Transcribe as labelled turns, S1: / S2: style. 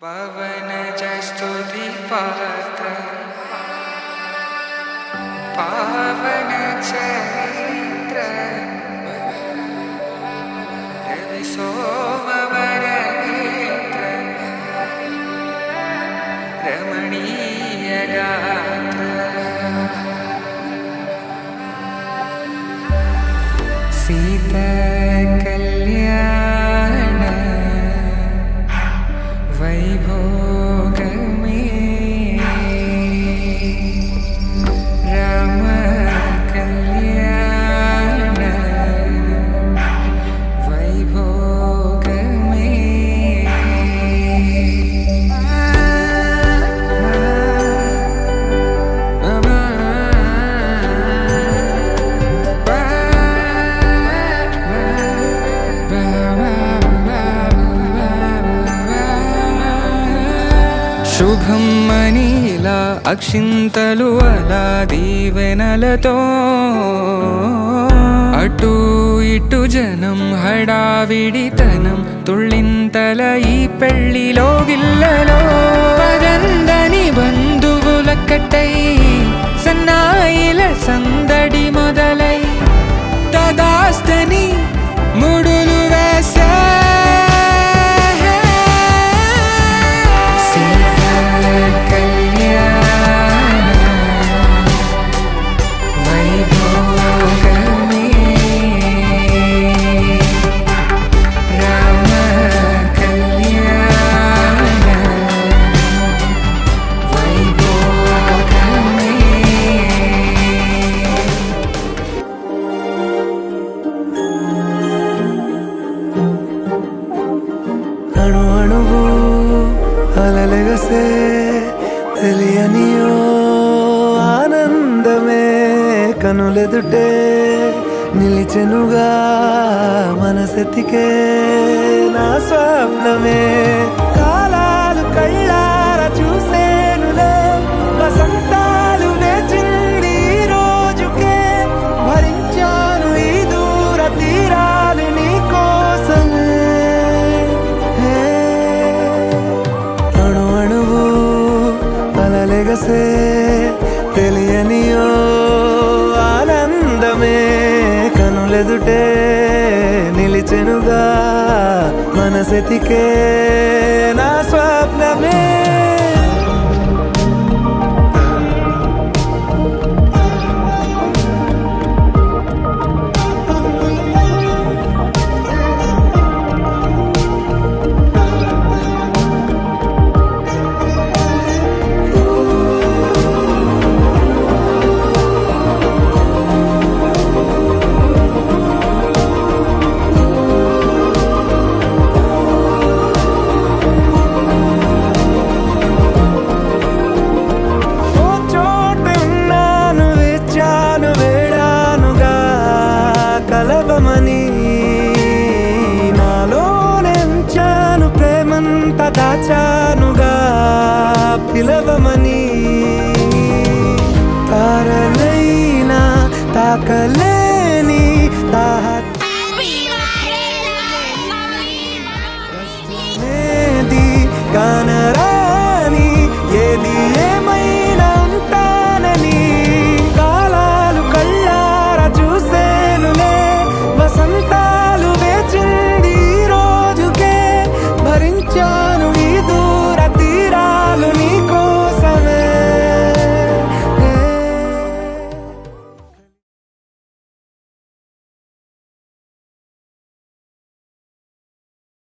S1: పవనజ స్తుతి పాత్ర పావన చరిత్ర రవి సోమవర నేత్ర రమణీయ గాత్ర సీతా కళ్యాణ వైభోగమే రామ కళ్యాణ వైభోగమే శుభం మనీలా అక్షింతలు అలా దీవెనలతో అటు ఇటు జనం హడావిడితనం తుళ్ళింతల ఈ పెళ్లిలో గిల్లలో పదందని బంధువుల కట్టై సన్నాయిల సందడి మొదలై తదాస్తని ముడులు వేసే
S2: అణు అణువు అలలెగసే తెలియనియో ఆనందమే కనులెదుటే నిలిచెనుగా మనసెతికే నా స్వప్నమే కాలాలు కళ్ళార చూసేనులే వసంతాలు వేచింది ఈ రోజుకే భరించాను ఈ దూర తీరాలు నీ కోసమే అణు అణువు అలలెగసే తెలియనియో ఆనందమే కనులెదుటే నిలిచెనుగా మనసెతికే నా స్వప్నమే కలవమని నాలోనెంచాను ప్రేమంత దాచానుగా పిలవమని తారలైనా తాకలేని తాహ